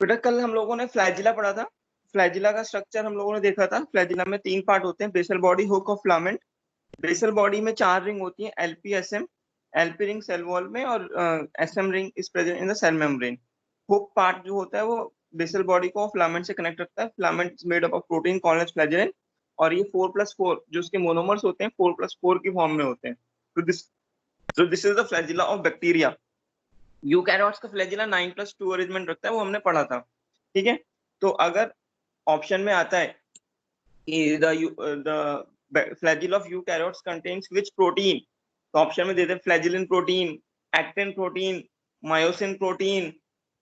बेटा कल हम लोगों ने फ्लैजिला पढ़ा था। फ्लैजिला का स्ट्रक्चर हम लोगों ने देखा था। फ्लैजिला में 3 पार्ट होते हैं, बेसल बॉडी, हुक और फिलामेंट। बेसल बॉडी में 4 रिंग होती है, LP SM. LP ring cell wall में और SM ring is present in the cell membrane. Hook part जो होता है वो बेसल बॉडी को फिलामेंट से कनेक्ट रखता है। Filament made up of protein called as flagellin. और ये 4+4 जो उसके मोनोमर्स होते हैं 4+4 की फॉर्म में होते हैं। तो this is the flagella of bacteria. Eukaryotes का फ्लैजिला 9+2 अरेंजमेंट रखता है, वो हमने पढ़ा था। ठीक है। तो अगर ऑप्शन में आता है कि the Flagyl of eukaryotes contains which protein, तो ऑप्शन में देते हैं flagellin protein, actin protein, myosin protein,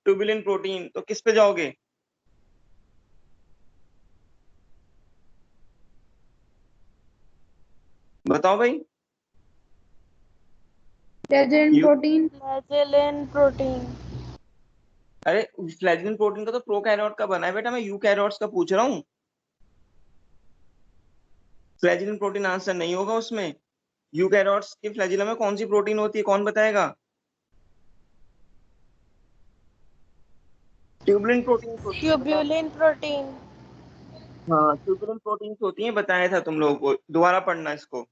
tubulin protein. तो किस पे जाओगे? बताओ भाई। फ्लैजिलन यू प्रोटीन। फ्लैजेलन प्रोटीन। अरे फ्लैजिलिन प्रोटीन का तो प्रोकैरियोट का बना है बेटा, मैं यूकैरियोट्स का पूछ रहा हूँ। फ्लैजिलिन प्रोटीन आंसर नहीं होगा उसमें। यूकैरियोट्स के फ्लैजिला में कौन सी प्रोटीन होती है, कौन बताएगा? ट्यूबुलिन प्रोटीन होती है, बताया। Tubulin protein. हाँ, ट्यूबुलिन प्रोटीन होती है, बताया था तुम लोगों को, दोबारा पढ़ना इसको।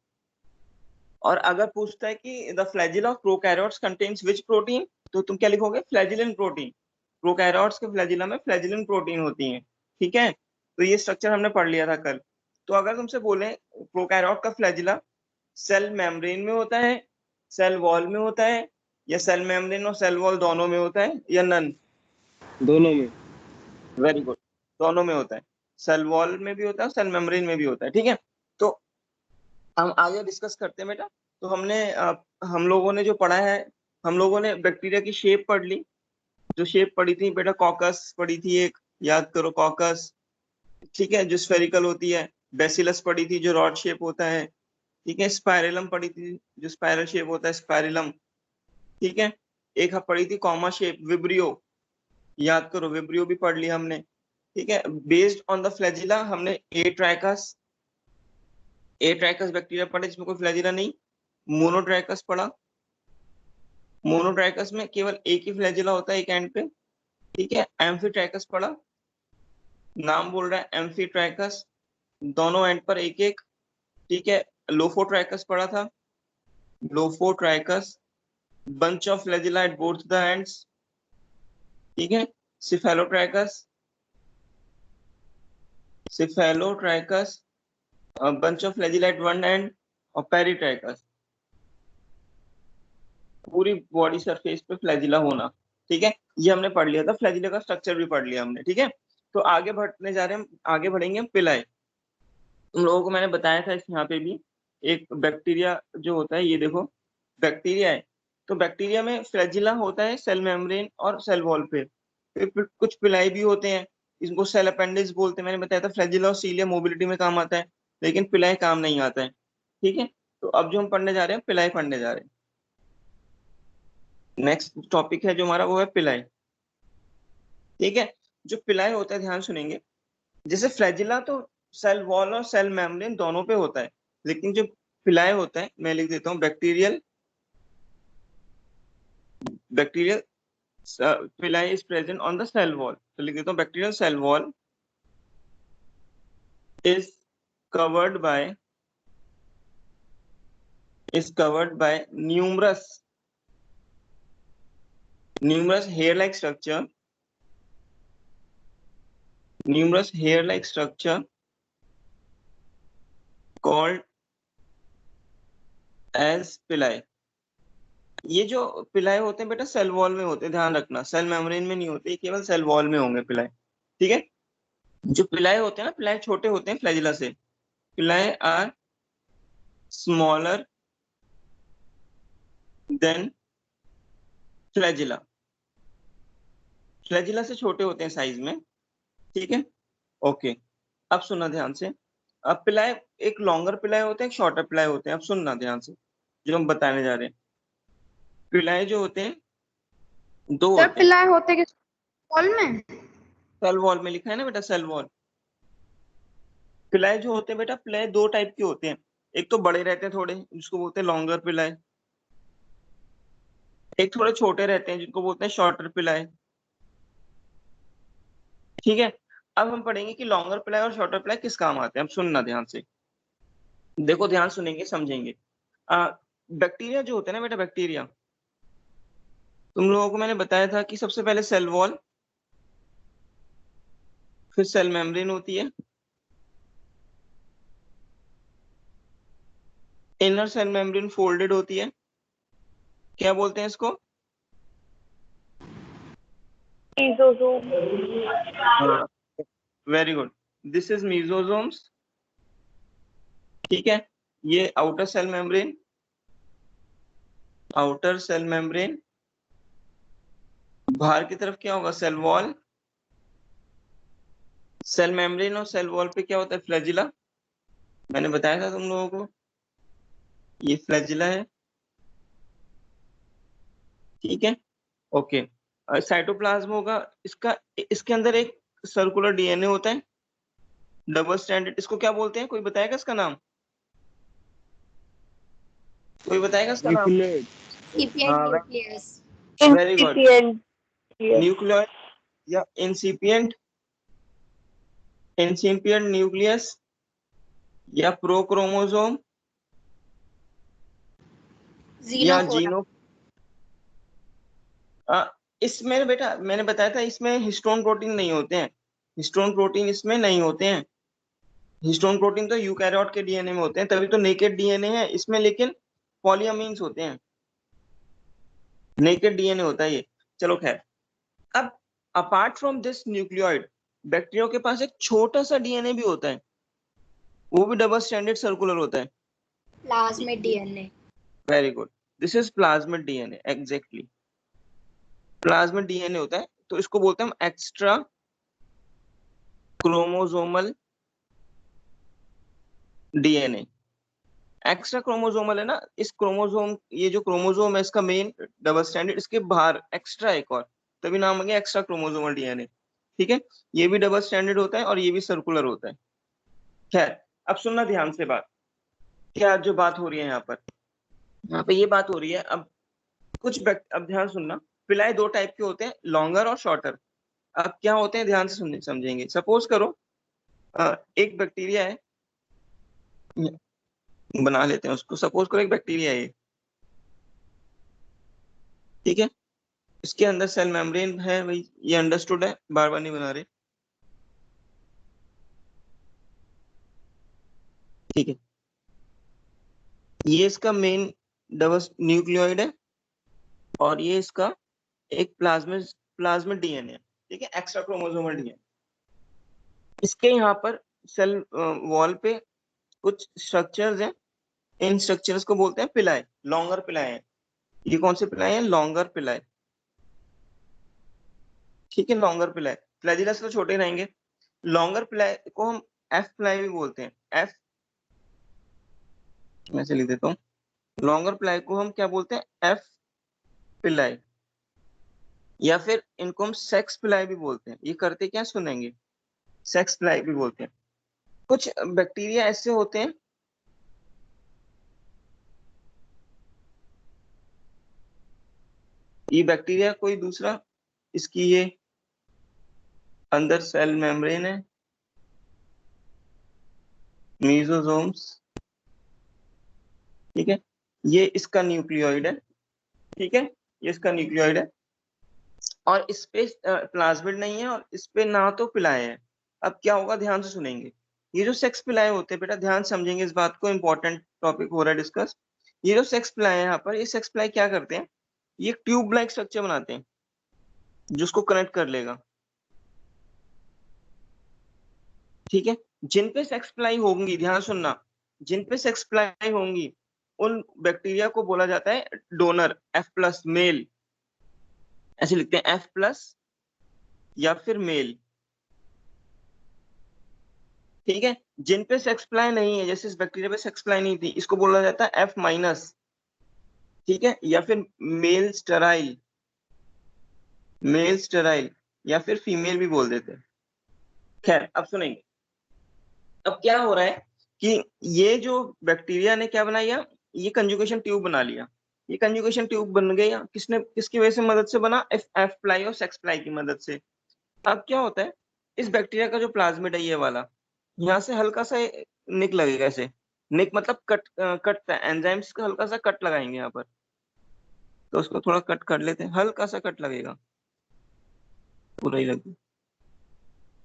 और अगर पूछता है कि the flagella of prokaryotes contains which protein, तो तुम क्या लिखोगे? Flagellin protein. प्रोकैरियोट्स के फ्लैजिला में फ्लैजिलिन प्रोटीन होती है। ठीक है। तो ये स्ट्रक्चर हमने पढ़ लिया था कल। तो अगर तुमसे बोले प्रोकैरियोट का फ्लैजिला सेल मेम्ब्रेन में होता है, सेल वॉल में होता है, या सेल मेम्ब्रेन और सेल वॉल दोनों में होता है, या नन? दोनों में। Very good. दोनों में होता है। सेल वॉल में भी होता है, सेल मेम्ब्रेन में भी होता है। ठीक है। तो हम आगे डिस्कस करते हैं बेटा। तो हम लोगों ने जो पढ़ा है, हम लोगों ने बैक्टीरिया की शेप पढ़ ली। जो शेप पढ़ी थी बेटा, कॉकस पढ़ी थी एक, याद करो कॉकस। ठीक है, जो स्फेरिकल होती है। बेसिलस पढ़ी थी जो रॉड शेप होता है। ठीक है। स्पाइरलम पढ़ी थी जो स्पाइरल शेप होता है, स्पाइरलम। ठीक है। एक पढ़ी थी कॉमा शेप, विब्रियो। याद करो, विब्रियो भी पढ़ लिया हमने। ठीक है। बेस्ड ऑन द फ्लैजिला हमने ए ट्राइकस बैक्टीरिया पढ़े जिसमें कोई फ्लैजिला नहीं। मोनोट्राइकस पढ़ा। मोनोट्राइकस में केवल एक ही फ्लैजिला होता है, एक एंड पे। ठीक है। एम्फीट्राइकस पढ़ा। नाम बोल रहा है एम्फीट्राइकस, दोनों एंड पर एक एक। ठीक है। लोफोट्राइकस पढ़ा था। Lophotrichous, bunch of flagella at both the ends. ठीक है। Cephalotrichous, cephalotrichous, bunch of flagella at one end. और पेरिट्राइकस, पूरी बॉडी सरफेस पे फ्लैजिला होना। ठीक है। ये हमने पढ़ लिया था, फ्लैजिला का स्ट्रक्चर भी पढ़ लिया हमने। ठीक है। तो आगे बढ़ने जा रहे हैं हम, आगे बढ़ेंगे हम पिलाई। तुम लोगों को मैंने बताया था इस यहाँ पे भी, एक बैक्टीरिया जो होता है, ये देखो बैक्टीरिया है। तो बैक्टीरिया में फ्लैजिला होता है सेल मेम्ब्रेन और सेल वॉल पे। फिर कुछ पिलाई भी होते हैं, इनको सेल अपेंडिक्स बोलते हैं। मैंने बताया था फ्लैजिला और सीलिया मोबिलिटी में काम आता है, लेकिन पिलाई काम नहीं आता है। ठीक है। तो अब जो हम पढ़ने जा रहे हैं, पिलाई पढ़ने जा रहे हैं। नेक्स्ट टॉपिक है जो हमारा, वो है पिलाई। ठीक है। जो पिलाई होता है, ध्यान सुनेंगे। जैसे फ्लैजिला तो सेल वॉल और सेल मेम्ब्रेन दोनों पे होता है, लेकिन जो पिलाई होता है, मैं लिख देता हूँ bacterial, bacterial pili is present on the cell wall. तो लिख देता हूँ bacterial cell wall is covered by numerous hair-like structure, called as पिलाई। ये जो पिलाई होते हैं बेटा, सेल वॉल में होते हैं, ध्यान रखना, सेल मेम्ब्रेन में नहीं होते, केवल सेल वॉल में होंगे पिलाई। ठीक है। जो पिलाई होते हैं ना, पिलाई छोटे होते हैं फ्लैजिला से। Pili are smaller than flagella. Flagella से छोटे होते हैं साइज में। ठीक है। ओके। अब सुनना ध्यान से। अब पिलाई, एक लॉन्गर पिलाई होते हैं, एक शॉर्टर पिलाई होते हैं। अब सुनना ध्यान से जो हम बताने जा रहे हैं। पिलाई जो होते हैं, दो सर होते हैं। पिलाए होते किस वॉल में? सेल वॉल में लिखा है ना बेटा, सेल वॉल। पिलाई जो होते हैं बेटा, पिलाई 2 टाइप के होते हैं। एक तो बड़े रहते हैं थोड़े, जिसको बोलते हैं लॉन्गर पिलाई। एक थोड़े छोटे रहते हैं, जिनको बोलते हैं शॉर्टर पिलाई। ठीक है, अब हम पढ़ेंगे कि लॉन्गर प्लाई और शॉर्टर प्लाई किस काम आते हैं। अब सुनना ध्यान से, देखो ध्यान सुनेंगे समझेंगे। बैक्टीरिया जो होते हैं ना बेटा, बैक्टीरिया तुम लोगों को मैंने बताया था कि सबसे पहले सेल वॉल, फिर सेल मेम्ब्रेन होती है, इनर सेल मेम्ब्रेन फोल्डेड होती है, क्या बोलते हैं इसको? Mesosome. Very good, this is mesosomes. ठीक है, ये outer cell membrane, outer cell membrane, बाहर की तरफ क्या होगा? सेल वॉल, सेल मेम्ब्रेन और सेल वॉल पे क्या होता है? फ्लैजिला। मैंने बताया था तुम लोगों को, ये फ्लैजिला है। ठीक है, ओके। साइटोप्लाज्म होगा इसका, इसके अंदर एक सर्कुलर डीएनए होता है, डबल स्ट्रैंडेड। इसको क्या बोलते हैं? कोई बताएगा इसका नाम? कोई बताएगा इसका नाम? न्यूक्लियस। Incipient हाँ, nucleus. Very good, Incipient. Yes. Nuclear या इंसिपिएंट, इंसिपिएंट न्यूक्लियस या प्रोक्रोमोसोम या Xenophora. जीनो। इसमें बेटा मैंने बताया था इसमें हिस्टोन प्रोटीन नहीं होते हैं, हिस्टोन प्रोटीन इसमें नहीं होते हैं। हिस्टोन प्रोटीन तो यूकैरियोट के डीएनए में होते हैं, तभी तो नेकेड डीएनए है इसमें, लेकिन पॉलीअमीन्स होते हैं, नेकेड डीएनए होता है ये। चलो खैर, अब apart from this nucleoid, bacteria के पास एक छोटा सा डीएनए भी होता है, वो भी डबल स्ट्रैंडेड सर्कुलर होता है। Plasmid DNA. Very good, this is plasmid DNA, exactly plasmid DNA होता है। तो इसको बोलते हैं हम extra chromosomal DNA. Extra chromosomal है ना, इस क्रोमोसोम, ये जो क्रोमोसोम है इसका मेन डबल स्ट्रैंडेड, इसके बाहर एक्स्ट्रा एक और, तभी नाम आ गया एक्स्ट्रा क्रोमोसोमल डीएनए। ठीक है, ये भी डबल स्ट्रैंडेड होता है और ये भी सर्कुलर होता है। खैर, अब सुनना ध्यान से बात, क्या जो बात हो रही है यहाँ पे ये बात हो रही है। अब अब ध्यान सुनना, पिलाए दो टाइप के होते हैं, लॉन्गर और शॉर्टर। अब क्या होते हैं ध्यान से सुनने समझेंगे। सपोज करो एक बैक्टीरिया है, बना लेते हैं उसको, सपोज करो एक बैक्टीरिया है, ठीक है, इसके अंदर सेल मेम्ब्रेन है भाई, ये अंडरस्टूड है, बार बार नहीं बना रहे। ठीक है, ये इसका मेन डबल न्यूक्लियोइड है और ये इसका एक प्लाज्मिड प्लाज्मिड डीएनए है। ठीक है, एक्स्ट्रा क्रोमोसोमल डीएनए। इसके यहाँ पर सेल वॉल पे कुछ स्ट्रक्चर्स हैं, इन स्ट्रक्चर्स को बोलते हैं पिलाए, लॉन्गर पिलाए हैं। ये कौन से पिलाए हैं? लॉन्गर पिलाए। ठीक है, लॉन्गर पिलाए, फ्लैजिला से तो छोटे रहेंगे। लॉन्गर पिलाए को हम एफ पिलाए भी बोलते हैं। एफ, मैं से लिख देता हूँ, लॉन्गर पिलाए को हम क्या बोलते हैं? एफ पिलाए, या फिर इनको हम सेक्स पिलाए भी बोलते हैं। ये करते क्या सुनेंगे, सेक्स पिलाए भी बोलते हैं। कुछ बैक्टीरिया ऐसे होते हैं, ये बैक्टीरिया कोई दूसरा, इसकी ये अंदर सेल मेम्ब्रेन है, मीजोजोम्स। ठीक है, ये इसका न्यूक्लियोइड है। ठीक है, ये इसका न्यूक्लियोइड है और इस पे प्लाज्मिड नहीं है और इस पे ना तो पिलाए है। अब क्या होगा, ध्यान से सुनेंगे। ये जो सेक्स पिलाए होते हैं बेटा, ध्यान समझेंगे इस बात को, इंपॉर्टेंट टॉपिक हो रहा है डिस्कस। ये जो सेक्स पिलाए हैं यहाँ पर, ये सेक्स पिलाए क्या करते हैं? ये ट्यूब लाइक स्ट्रक्चर बनाते हैं जिसको कनेक्ट कर लेगा। ठीक है, जिन पे सेक्स प्लाई होंगी, ध्यान सुनना, जिन पे सेक्स प्लाई होंगी उन बैक्टीरिया को बोला जाता है डोनर, एफ प्लस मेल, ऐसे लिखते हैं एफ प्लस या फिर मेल। ठीक है, जिन पे सेक्स प्लाई नहीं है, जैसे इस बैक्टीरिया पे सेक्स प्लाई नहीं थी, इसको बोला जाता है एफ माइनस। ठीक है, या फिर मेल स्टेराइल, मेल स्टेराइल, या फिर फीमेल भी बोल देते हैं। खैर, अब सुनेंगे, अब क्या हो रहा है कि ये जो बैक्टीरिया ने क्या बनाया, ये कंजुगेशन ट्यूब बना लिया। ये कंजुगेशन ट्यूब बन गया, किसने, किसकी वजह से, मदद से बना? एफ प्लाई और सेक्स प्लाई की मदद से। अब क्या होता है, इस बैक्टीरिया का जो प्लाज्मिड है ये वाला, यहाँ से हल्का सा निक लगेगा ऐसे, निक मतलब कट एंजाइम्स का हल्का सा कट लगाएंगे यहाँ पर, तो उसको थोड़ा कट कर लेते हैं, हल्का सा कट लगेगा, पूरा ही लगे,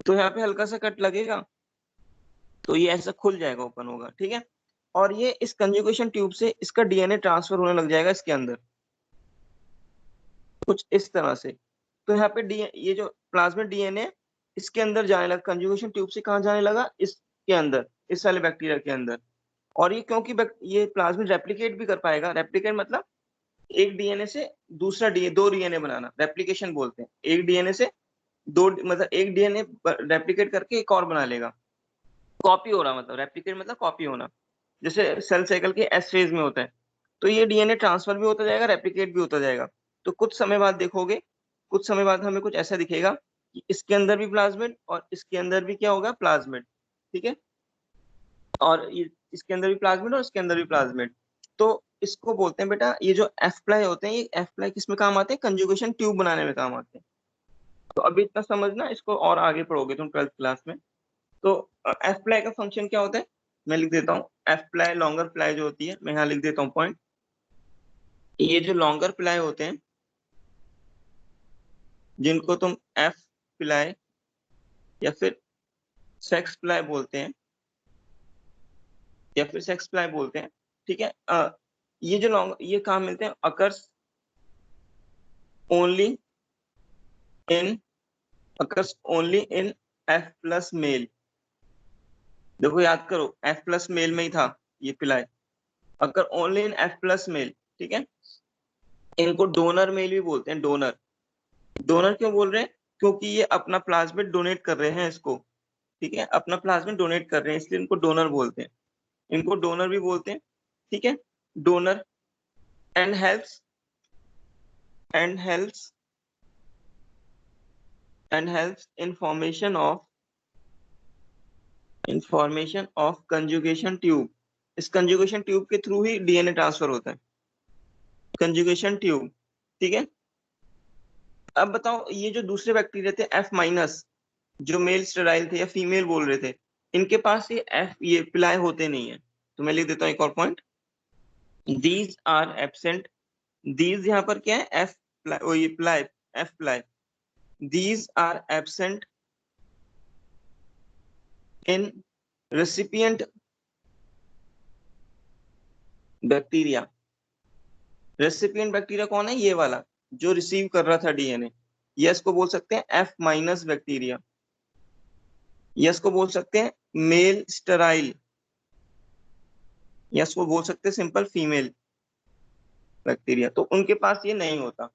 तो यहाँ पे हल्का सा कट लगेगा, तो ये ऐसा खुल जाएगा, ओपन होगा, ठीक है। और ये इस कंजुगेशन ट्यूब से इसका डीएनए ट्रांसफर होने लग जाएगा इसके अंदर, कुछ इस तरह से। तो यहाँ पे ये जो प्लाज्मिड डीएनए इसके अंदर जाने लगा, कंजुगेशन ट्यूब से कहाँ जाने लगा, इसके अंदर, इस वाले बैक्टीरिया के अंदर। और ये क्योंकि ये प्लाज्मिड रेप्लिकेट भी कर पाएगा, रेप्लिकेट मतलब एक डीएनए से दूसरा दो डीएनए बनाना, रेप्लिकेशन बोलते हैं। एक डीएनए से दो, मतलब एक डीएनए रेप्लिकेट करके एक और बना लेगा, कॉपी हो रहा, मतलब रेप्लिकेट मतलब कॉपी होना, जैसे सेल साइकिल के एस फेज में होता है। तो ये डीएनए ट्रांसफर भी होता जाएगा, रेप्लिकेट भी होता जाएगा। तो कुछ समय बाद देखोगे, कुछ समय बाद हमें कुछ ऐसा दिखेगा कि इसके अंदर भी प्लाज्मिड और इसके अंदर भी क्या होगा, प्लाज्मिड, ठीक है। और ये इसके अंदर भी प्लाज्मिड और इसके अंदर भी प्लाज्मिड। तो इसको बोलते हैं बेटा, ये जो एफ प्लाई होते हैं, ये एफ प्लाई किस में काम आते हैं, कंजुगेशन ट्यूब बनाने में काम आते हैं। तो अभी इतना समझना, इसको और आगे पढ़ोगे तुम 12th क्लास में। तो एफ प्लाई का फंक्शन क्या होता है, मैं लिख देता हूँ। एफ प्लाई लॉन्गर प्लाई जो होती है, मैं यहाँ लिख देता हूँ पॉइंट। ये जो लॉन्गर प्लाई होते हैं, जिनको तुम एफ प्लाई या फिर सेक्स प्लाई बोलते हैं, या फिर सेक्स प्लाई बोलते हैं, ठीक है। ये जो ये कहाँ मिलते हैं, occurs only in occurs only in F plus male. देखो याद करो, F plus मेल में ही था ये पिलाए, occur only in F plus male, ठीक है। इनको डोनर मेल भी बोलते हैं, डोनर। डोनर क्यों बोल रहे हैं, क्योंकि ये अपना प्लाज्मिड डोनेट कर रहे हैं इसको, ठीक है, अपना प्लाज्मिड डोनेट कर रहे हैं, इसलिए इनको डोनर बोलते हैं, इनको डोनर भी बोलते हैं, ठीक है। Donor and helps and helps and helps in formation of conjugation tube. इस कंजुगेशन ट्यूब के थ्रू ही डीएनए ट्रांसफर होता है, कंजुगेशन ट्यूब, ठीक है। अब बताओ, ये जो दूसरे बैक्टीरिया थे एफ माइनस, जो मेल स्टेराइल थे या फीमेल बोल रहे थे, इनके पास ये पिलाए होते नहीं है। तो मैं लिख देता हूँ एक और point, these are absent. These यहाँ पर क्या है, एफ प्लाई, ये pili, F pili. These are absent in recipient bacteria. Recipient bacteria कौन है, ये वाला जो रिसीव कर रहा था डीएनए, या इसको बोल सकते हैं एफ माइनस बैक्टीरिया, या इसको बोल सकते हैं मेल स्टेराइल, या इसको बोल सकते हैं सिंपल फीमेल बैक्टीरिया। तो उनके पास ये नहीं होता।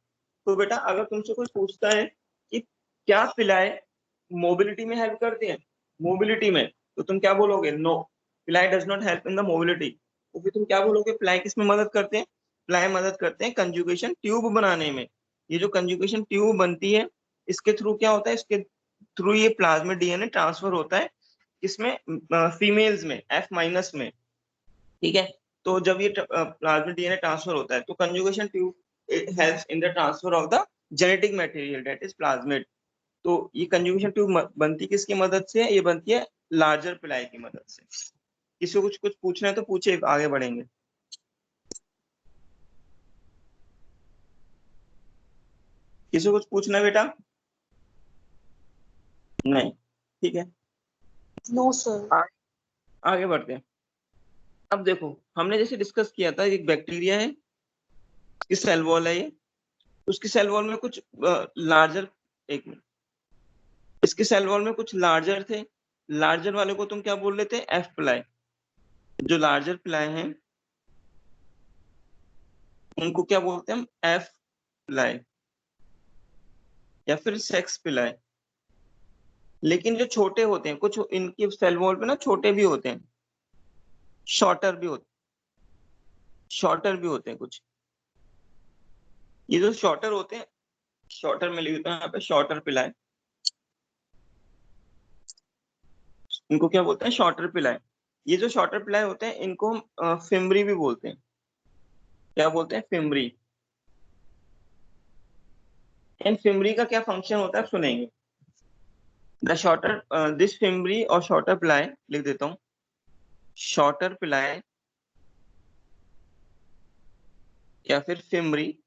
तो बेटा अगर तुमसे कोई पूछता है कि क्या पिलाए मोबिलिटी में हेल्प करते हैं, मोबिलिटी में, तो तुम क्या बोलोगे, नो, पिलाए does not help in the mobility. तो फिर तुम क्या बोलोगे, पिलाए किस में मदद करते हैं, पिलाए मदद करते हैं कंजुगेशन ट्यूब बनाने में। ये जो कंजुगेशन ट्यूब बनती है, इसके थ्रू क्या होता है, इसके थ्रू ये प्लाज्मिड डीएनए ट्रांसफर होता है, इसमें फीमेल्स में, एफ माइनस में, ठीक है। तो जब ये प्लाज्मिड डीएनए ट्रांसफर होता है, तो conjugation tube helps in the transfer of the genetic material that is plasmid. तो ये कंजुगेशन ट्यूब बनती किसकी मदद से है, ये बनती है लार्जर पिलाई की मदद से। किसी को कुछ कुछ पूछना है तो पूछे, आगे बढ़ेंगे। किसी को कुछ पूछना है बेटा, नहीं, ठीक है, No, sir. आगे बढ़ते हैं। अब देखो, हमने जैसे डिस्कस किया था, एक बैक्टीरिया है, इसकी सेल वॉल है ये, उसकी सेल वॉल में कुछ लार्जर, एक मिनट, इसकी सेल वॉल में कुछ लार्जर थे, लार्जर वाले को तुम क्या बोल रहे थे, एफ प्लाई। जो लार्जर प्लाई हैं उनको क्या बोलते हैं हम, एफ प्लाई या फिर सेक्स प्लाई। लेकिन जो छोटे होते हैं, कुछ इनकी सेल वॉल पे ना छोटे भी होते हैं, शॉर्टर भी होते, शॉर्टर भी होते हैं कुछ। ये जो शॉर्टर होते हैं, शॉर्टर में लिखता हूँ यहाँ पे, शॉर्टर पिलाए, इनको क्या बोलते हैं, शॉर्टर पिलाए। ये जो शॉर्टर पिलाए होते हैं, इनको हम फिमरी भी बोलते हैं। क्या बोलते हैं, फिमरी। इन फिमरी का क्या फंक्शन होता है, सुनेंगे। द शॉर्टर दिस फिम्बरी और शॉर्टर पिलाई, लिख देता हूँ, शॉर्टर पिलाई या फिर fimbriae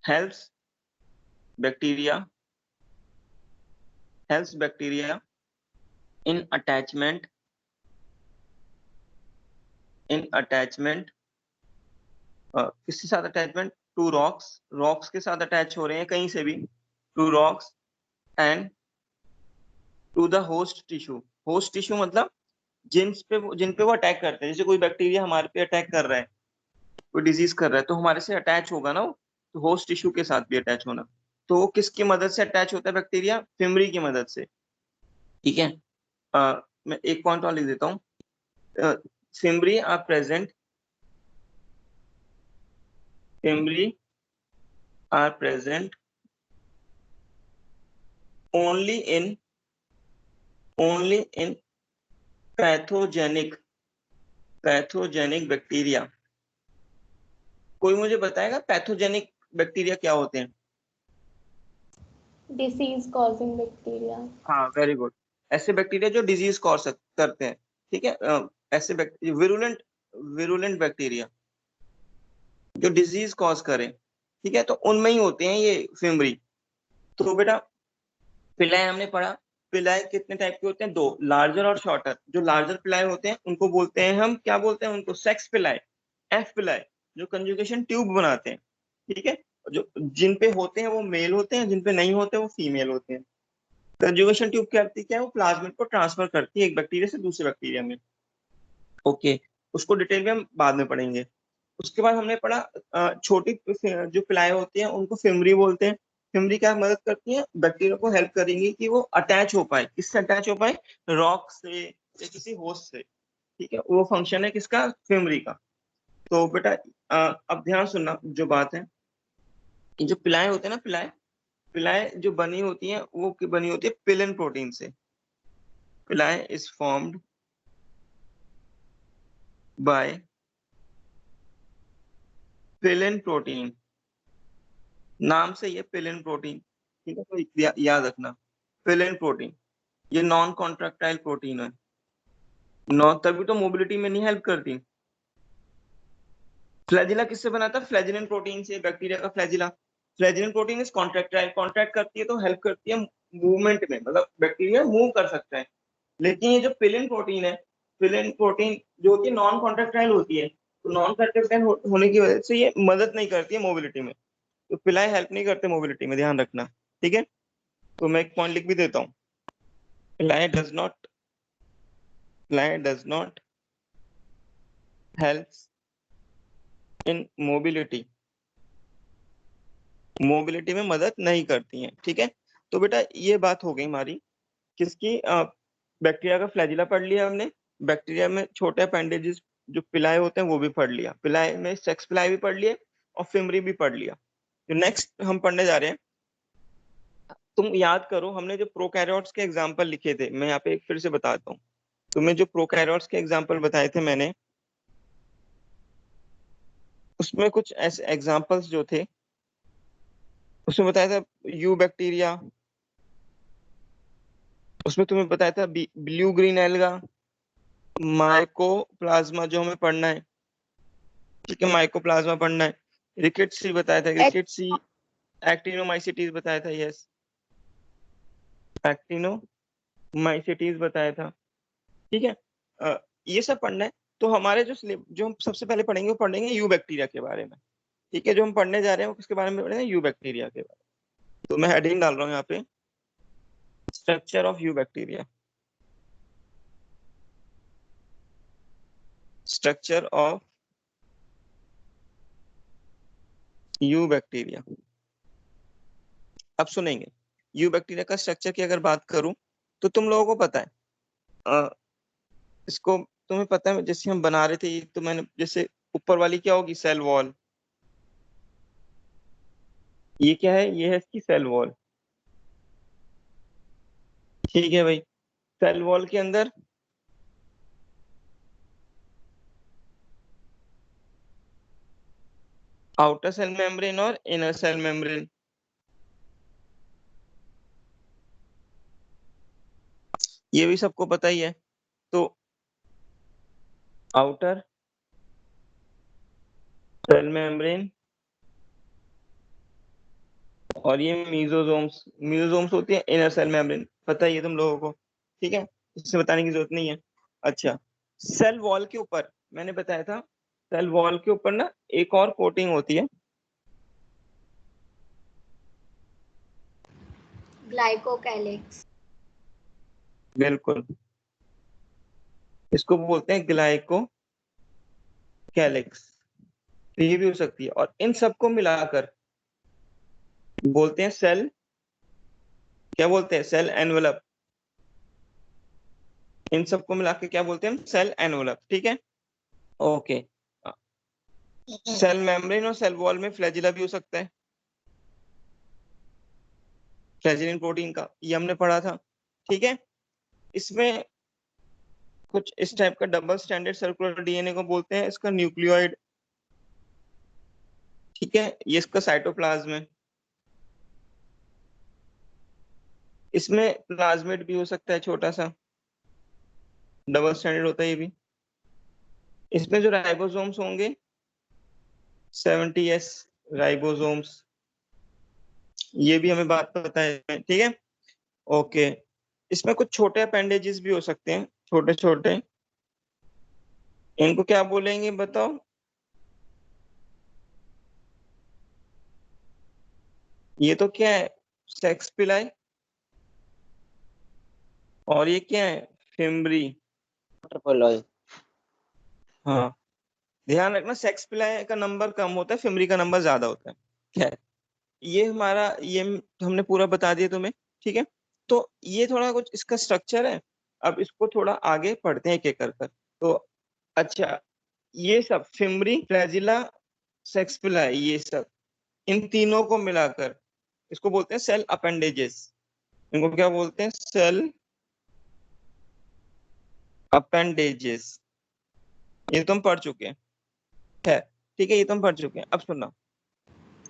helps bacteria in attachment किसके साथ अटैचमेंट, टू रॉक्स के साथ अटैच हो रहे हैं कहीं से भी, to rocks and to the host tissue मतलब जिन पे वो अटैक करते हैं। जैसे कोई बैक्टीरिया हमारे पे अटैक कर रहा है, कोई डिजीज कर रहा है, तो हमारे से अटैच होगा ना वो, तो होस्ट टिश्यू के साथ भी अटैच होना। तो वो किसकी मदद से अटैच होता है बैक्टीरिया, फिमरी की मदद से। ठीक है, मैं एक पॉइंट और लिख देता हूँ, fimbriae are present only in pathogenic bacteria. कोई मुझे बताएगा पैथोजेनिक बैक्टीरिया क्या होते हैं? Disease causing bacteria. हाँ, वेरी गुड। ऐसे बैक्टीरिया जो डिजीज कॉज करते हैं। ठीक है, ऐसे विरुलेंट बैक्टीरिया जो डिजीज कॉज करें, ठीक है, तो उनमें ही होते हैं ये फिमरी। तो बेटा पिलाई हमने पढ़ा, पिलाई कितने टाइप के होते हैं, दो, लार्जर और शॉर्टर। जो लार्जर पिलाई होते हैं उनको बोलते हैं हम, क्या बोलते हैं उनको, सेक्स पिलाई, एफ पिलाई, जो कंजुगेशन ट्यूब बनाते हैं। ठीक है, जो जिन पे होते हैं वो मेल होते हैं, जिन पे नहीं होते वो फीमेल होते हैं। कंजुगेशन ट्यूब करती क्या है, वो प्लाज्मिड को ट्रांसफर करती है एक बैक्टीरिया से दूसरे बैक्टीरिया में। ओके, उसको डिटेल में हम बाद में पढ़ेंगे। उसके बाद हमने पढ़ा छोटी जो पिलाएं होती हैं उनको फिमरी बोलते हैं। फिमरी क्या मदद करती है, बैक्टीरिया को हेल्प करेंगी कि वो अटैच हो पाए, किससे अटैच हो पाए, रॉक से या किसी होस्ट से। ठीक है, वो फंक्शन है किसका, फिमरी का। तो बेटा अब ध्यान सुनना जो बात है, ये जो पिलाएं होते हैं ना, पिलाएं जो बनी होती हैं वो बनी होती है पिलिन प्रोटीन से। पिलाएं इज फॉर्म्ड बाय पिलिन प्रोटीन, नाम से ये पिलिन प्रोटीन। ठीक है, तो याद रखना, पिलिन प्रोटीन ये नॉन कॉन्ट्रैक्टाइल प्रोटीन है। तभी तो मोबिलिटी में नहीं हेल्प करती। फ्लैजिला किससे बना था, फ्लैजिलिन प्रोटीन से, बैक्टीरिया का flagella. Flagellin protein is contractile, contract करती है तो हेल्प करती है मूवमेंट में, मतलब बैक्टीरिया मूव कर सकता है। लेकिन ये जो पिलिन प्रोटीन है, पिलिन प्रोटीन जो होती है नॉन कॉन्ट्रैक्टाइल होती है, तो नॉन कॉन्ट्रैक्टाइल होने की वजह से ये मदद नहीं करती है मोबिलिटी में। तो पिलाई हेल्प नहीं करते मोबिलिटी में, ध्यान रखना। ठीक है, तो मैं एक पॉइंट लिख भी देता हूँ, पिलाई does not help in mobility में मदद नहीं करती हैं। ठीक है, तो बेटा ये बात हो गई हमारी किसकी, बैक्टीरिया का फ्लैजिला पढ़ लिया हमने, बैक्टीरिया में छोटे अपेंडेजेस जो पिलाए होते हैं वो भी पढ़ लिया, पिलाए में सेक्स पिलाए भी पढ़ लिए और फिमरी भी पढ़ लिया। तो नेक्स्ट हम पढ़ने जा रहे हैं, तुम याद करो हमने जो प्रोकैरियोट्स के एग्जाम्पल लिखे थे, मैं यहाँ पे एक फिर से बताता हूँ। तुम्हें जो प्रोकैरियोट्स के एग्जाम्पल बताए थे मैंने, उसमें कुछ ऐसे एग्जाम्पल्स जो थे, उसमें बताया था यू बैक्टीरिया, उसमें तुम्हें बताया था ब्लू ग्रीन एल्गा, माइकोप्लाज्मा जो हमें पढ़ना है। ठीक है, माइकोप्लाज्मा पढ़ना है। रिकेट्सी बताया था, रिकेट्सी, एक्टिनोमाइसिटीज बताया था, यस, एक्टिनोमाइसिटीज बताया था। ठीक है, ये सब पढ़ना है। तो हमारे जो हम सबसे पहले पढ़ेंगे वो पढ़ेंगे यू बैक्टीरिया के बारे में। ठीक है, जो हम पढ़ने जा रहे हैं वो किसके बारे में पढ़ेंगे, यू बैक्टीरिया के बारे में। तो मैं हेडिंग डाल रहा हूँ यहाँ पे, structure of you bacteria, structure of you bacteria. अब सुनेंगे यू बैक्टीरिया का स्ट्रक्चर की अगर बात करूं तो तुम लोगों को पता है, इसको तुम्हें पता है, जैसे हम बना रहे थे तो मैंने, जैसे ऊपर वाली क्या होगी, सेल वॉल, ये क्या है, ये है इसकी सेल वॉल। ठीक है भाई, सेल वॉल के अंदर आउटर सेल मेम्ब्रेन और इनर सेल मेम्ब्रेन। ये भी सबको पता ही है। तो आउटर सेल मेम्ब्रेन और ये मीजोजोम्स होती है इनर सेल मेम्ब्रेन, पता ही है तुम लोगों को, ठीक है, इससे बताने की जरूरत नहीं है। अच्छा, सेल वॉल के ऊपर मैंने बताया था, सेल वॉल के ऊपर ना एक और कोटिंग होती है। ग्लाइकोकैलिक्स। बिल्कुल, इसको बोलते हैं ग्लाइको कैलिक्स। तो ये भी हो सकती है, और इन सबको मिलाकर बोलते हैं सेल, क्या बोलते हैं, सेल एनवेलप। इन सबको मिला के क्या बोलते हैं हम, सेल एनवेलप, ठीक है। ओके, सेल मेम्ब्रेन और सेल वॉल में फ्लैजिला भी हो सकता है, फ्लैजिलिन प्रोटीन का, ये हमने पढ़ा था, ठीक है। इसमें कुछ इस टाइप का डबल स्टैंडर्ड सर्कुलर डीएनए को बोलते हैं इसका न्यूक्लियोइड, ठीक है, ये इसका साइटोप्लाज्म है। इसमें प्लाज्मिड भी हो सकता है छोटा सा, डबल स्टैंडर्ड होता है ये भी। इसमें जो राइबोसोम्स होंगे 70S राइबोसोम्स, ये भी हमें बात पता है, ठीक है। ओके, इसमें कुछ छोटे अपेंडेजेस भी हो सकते हैं, छोटे छोटे, इनको क्या बोलेंगे बताओ। ये तो क्या है, सेक्स पिलाई, और ये क्या है, फिम्बरी। ट्रिपल। हाँ, ध्यान रखना, सेक्स पिलाई का नंबर कम होता है, फिम्बरी का नंबर ज्यादा होता है। क्या, ये हमारा, ये हमने पूरा बता दिया तुम्हें, ठीक है। तो ये थोड़ा कुछ इसका स्ट्रक्चर है। अब इसको थोड़ा आगे पढ़ते हैं एक एक कर कर। तो अच्छा, ये सब फिमरी, फ्लैजिला, सेक्सपिला, ये सब, इन तीनों को मिलाकर इसको बोलते हैं सेल अपेंडेजेस। इनको क्या बोलते हैं, सेल अपेंडेजेस। ये तुम पढ़ चुके हैं, है, ठीक है, ये तुम पढ़ चुके हैं। अब सुनना,